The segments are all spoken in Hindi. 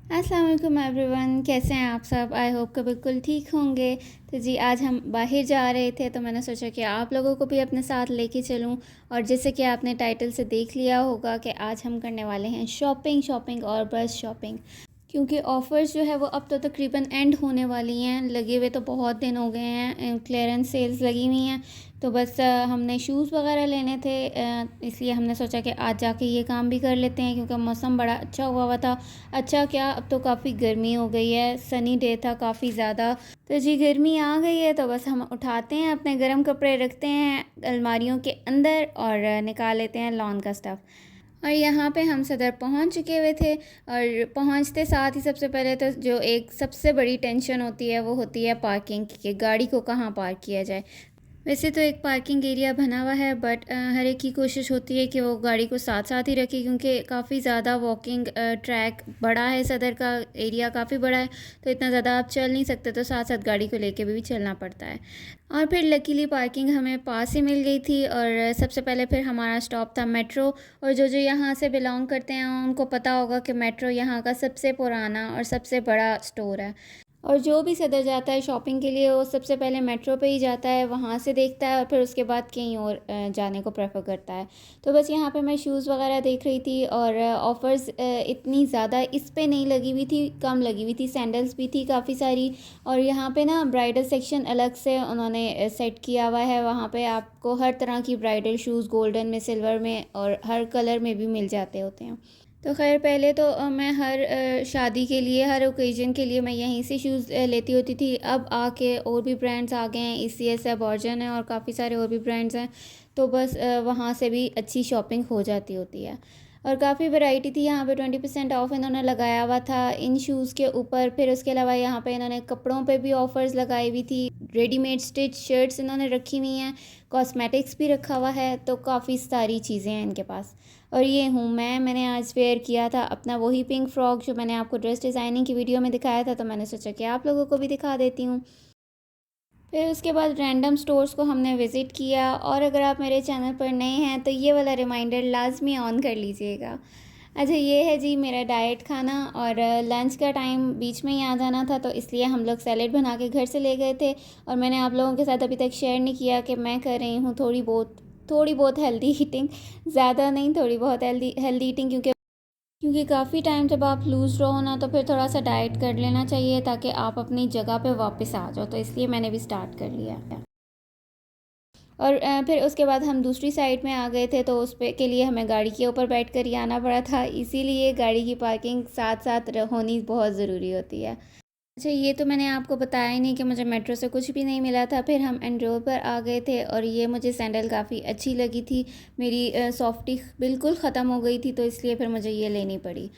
अस्सलाम वालेकुम एवरीवन, कैसे हैं आप सब? आई होप कि बिल्कुल ठीक होंगे। तो जी आज हम बाहर जा रहे थे तो मैंने सोचा कि आप लोगों को भी अपने साथ लेके चलूं। और जैसे कि आपने टाइटल से देख लिया होगा कि आज हम करने वाले हैं शॉपिंग शॉपिंग और बस शॉपिंग। क्योंकि ऑफ़र्स जो है वो अब तो तकरीबन एंड होने वाली हैं, लगे हुए तो बहुत दिन हो गए हैं, क्लियरेंस सेल्स लगी हुई हैं। तो बस हमने शूज़ वगैरह लेने थे, इसलिए हमने सोचा कि आज जाके ये काम भी कर लेते हैं क्योंकि मौसम बड़ा अच्छा हुआ हुआ था। अच्छा क्या, अब तो काफ़ी गर्मी हो गई है, सनी डे था काफ़ी ज़्यादा। तो जी गर्मी आ गई है तो बस हम उठाते हैं अपने गर्म कपड़े, रखते हैं अलमारियों के अंदर और निकाल लेते हैं लॉन का स्टफ़। और यहाँ पे हम सदर पहुँच चुके हुए थे और पहुँचते साथ ही सबसे पहले तो जो एक सबसे बड़ी टेंशन होती है वो होती है पार्किंग की, कि गाड़ी को कहाँ पार्क किया जाए। वैसे तो एक पार्किंग एरिया बना हुआ है बट हर एक की कोशिश होती है कि वो गाड़ी को साथ साथ ही रखे, क्योंकि काफ़ी ज़्यादा वॉकिंग ट्रैक बड़ा है, सदर का एरिया काफ़ी बड़ा है। तो इतना ज़्यादा आप चल नहीं सकते, तो साथ साथ गाड़ी को लेके भी चलना पड़ता है। और फिर लकीली पार्किंग हमें पास ही मिल गई थी। और सबसे पहले फिर हमारा स्टॉप था मेट्रो। और जो यहाँ से बिलोंग करते हैं उनको पता होगा कि मेट्रो यहाँ का सबसे पुराना और सबसे बड़ा स्टोर है। और जो भी सदर जाता है शॉपिंग के लिए वो सबसे पहले मेट्रो पे ही जाता है, वहाँ से देखता है और फिर उसके बाद कहीं और जाने को प्रेफर करता है। तो बस यहाँ पे मैं शूज़ वगैरह देख रही थी और ऑफ़र्स इतनी ज़्यादा इस पे नहीं लगी हुई थी, कम लगी हुई थी। सैंडल्स भी थी काफ़ी सारी। और यहाँ पे ना ब्राइडल सेक्शन अलग से उन्होंने सेट किया हुआ है, वहाँ पे आपको हर तरह की ब्राइडल शूज़ गोल्डन में, सिल्वर में और हर कलर में भी मिल जाते होते हैं। तो ख़ैर पहले तो मैं हर शादी के लिए, हर ओकेज़न के लिए मैं यहीं से शूज़ लेती होती थी। अब आके और भी ब्रांड्स आ गए हैं, ECS है, बॉर्जन है और काफ़ी सारे और भी ब्रांड्स हैं। तो बस वहाँ से भी अच्छी शॉपिंग हो जाती होती है। और काफ़ी वैरायटी थी यहाँ पे, 20% ऑफ इन्होंने लगाया हुआ था इन शूज़ के ऊपर। फिर उसके अलावा यहाँ पे इन्होंने कपड़ों पे भी ऑफ़र्स लगाई हुई थी। रेडीमेड स्टिच शर्ट्स इन्होंने रखी हुई हैं, कॉस्मेटिक्स भी रखा हुआ है, तो काफ़ी सारी चीज़ें हैं इनके पास। और ये हूँ मैंने आज वेयर किया था अपना वही पिंक फ्रॉक जो मैंने आपको ड्रेस डिज़ाइनिंग की वीडियो में दिखाया था, तो मैंने सोचा कि आप लोगों को भी दिखा देती हूँ। फिर उसके बाद रैंडम स्टोर्स को हमने विज़िट किया। और अगर आप मेरे चैनल पर नए हैं तो ये वाला रिमाइंडर लाजमी ऑन कर लीजिएगा। अच्छा ये है जी मेरा डाइट खाना। और लंच का टाइम बीच में ही आ जाना था, तो इसलिए हम लोग सैलेड बना के घर से ले गए थे। और मैंने आप लोगों के साथ अभी तक शेयर नहीं किया कि मैं कर रही हूँ थोड़ी बहुत हेल्दी ईटिंग। ज़्यादा नहीं, थोड़ी बहुत हेल्दी हेल्दी ईटिंग, क्योंकि काफ़ी टाइम जब आप लूज़ रहो ना तो फिर थोड़ा सा डाइट कर लेना चाहिए ताकि आप अपनी जगह पे वापस आ जाओ। तो इसलिए मैंने भी स्टार्ट कर लिया। और फिर उसके बाद हम दूसरी साइड में आ गए थे, तो उस पे के लिए हमें गाड़ी के ऊपर बैठ कर ही आना पड़ा था, इसीलिए गाड़ी की पार्किंग साथ साथ होनी बहुत ज़रूरी होती है। अच्छा ये तो मैंने आपको बताया ही नहीं कि मुझे मेट्रो से कुछ भी नहीं मिला था। फिर हम एंड रोड पर आ गए थे और ये मुझे सैंडल काफ़ी अच्छी लगी थी। मेरी सॉफ्टी बिल्कुल ख़त्म हो गई थी, तो इसलिए फिर मुझे ये लेनी पड़ी।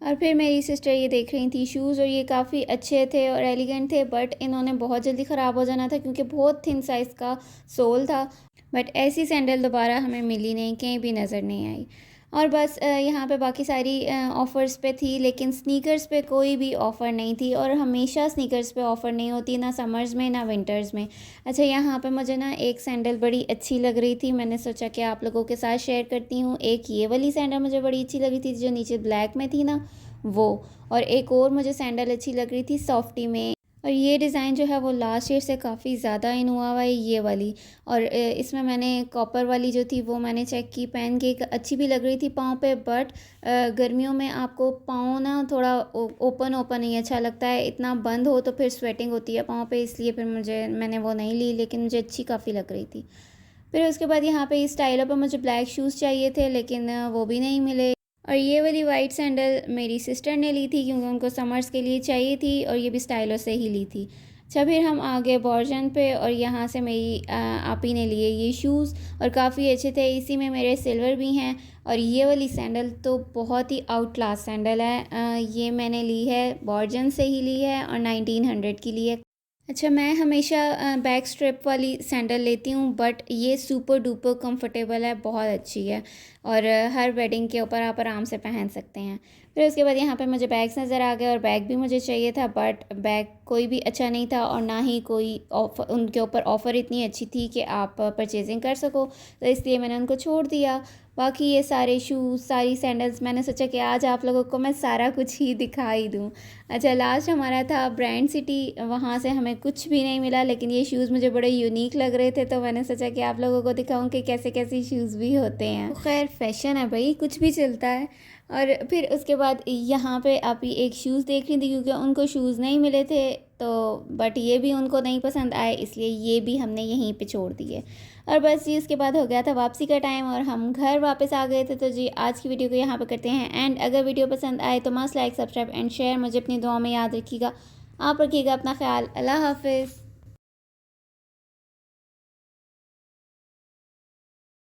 और फिर मेरी सिस्टर ये देख रही थी शूज़, और ये काफ़ी अच्छे थे और एलिगेंट थे, बट इन्होंने बहुत जल्दी ख़राब हो जाना था क्योंकि बहुत थिन साइज़ का सोल था। बट ऐसी सैंडल दोबारा हमें मिली नहीं, कहीं भी नज़र नहीं आई। और बस यहाँ पे बाकी सारी ऑफ़र्स पे थी, लेकिन स्नीकर्स पे कोई भी ऑफ़र नहीं थी। और हमेशा स्नीकर्स पे ऑफ़र नहीं होती, ना समर्स में ना विंटर्स में। अच्छा यहाँ पे मुझे ना एक सैंडल बड़ी अच्छी लग रही थी, मैंने सोचा कि आप लोगों के साथ शेयर करती हूँ। एक ये वाली सैंडल मुझे बड़ी अच्छी लगी थी जो नीचे ब्लैक में थी ना, वो। और एक और मुझे सैंडल अच्छी लग रही थी सॉफ्टी में। और ये डिज़ाइन जो है वो लास्ट ईयर से काफ़ी ज़्यादा इन हुआ हुआ है, ये वाली। और इसमें मैंने कॉपर वाली जो थी वो मैंने चेक की, पहन के अच्छी भी लग रही थी पाँव पे। बट गर्मियों में आपको पाँव ना थोड़ा ओपन ओपन ही अच्छा लगता है, इतना बंद हो तो फिर स्वेटिंग होती है पाँव पे, इसलिए फिर मैंने वो नहीं ली, लेकिन मुझे अच्छी काफ़ी लग रही थी। फिर उसके बाद यहाँ पे इस स्टाइलों पर मुझे ब्लैक शूज़ चाहिए थे, लेकिन वो भी नहीं मिले। और ये वाली वाइट सैंडल मेरी सिस्टर ने ली थी क्योंकि उनको समर्स के लिए चाहिए थी, और ये भी स्टाइलों से ही ली थी। अच्छा फिर हम आ गए बॉर्जन पे, और यहाँ से मेरी आपी ने लिए ये शूज़ और काफ़ी अच्छे थे, इसी में मेरे सिल्वर भी हैं। और ये वाली सैंडल तो बहुत ही आउट क्लास सैंडल है, ये मैंने ली है बॉर्जन से ही ली है और 1900 की ली है। अच्छा मैं हमेशा बैक स्ट्रिप वाली सैंडल लेती हूँ, बट ये सुपर डुपर कंफर्टेबल है, बहुत अच्छी है। और हर वेडिंग के ऊपर आप आराम से पहन सकते हैं। फिर उसके बाद यहाँ पे मुझे बैग्स नज़र आ गए और बैग भी मुझे चाहिए था, बट बैग कोई भी अच्छा नहीं था और ना ही कोई ऑफ़र, उनके ऊपर ऑफ़र इतनी अच्छी थी कि आप परचेजिंग कर सको, तो इसलिए मैंने उनको छोड़ दिया। बाकी ये सारे शूज़, सारी सैंडल्स, मैंने सोचा कि आज आप लोगों को मैं सारा कुछ ही दिखा ही दूँ। अच्छा, लास्ट हमारा था ब्रांड सिटी, वहाँ से हमें कुछ भी नहीं मिला, लेकिन ये शूज़ मुझे बड़े यूनिक लग रहे थे, तो मैंने सोचा कि आप लोगों को दिखाऊँ कि कैसे-कैसे शूज़ भी होते हैं। तो खैर फ़ैशन है भई, कुछ भी चलता है। और फिर उसके बाद यहाँ पे आप ये एक शूज़ देख रही थी, क्योंकि उनको शूज़ नहीं मिले थे, तो बट ये भी उनको नहीं पसंद आए, इसलिए ये भी हमने यहीं पे छोड़ दिए। और बस जी, उसके बाद हो गया था वापसी का टाइम और हम घर वापस आ गए थे। तो जी, आज की वीडियो को यहाँ पे करते हैं एंड। अगर वीडियो पसंद आए तो must like, subscribe and share. मुझे अपनी दुआ में याद रखिएगा। आप रखिएगा अपना ख्याल। अल्लाह हाफ़िज़।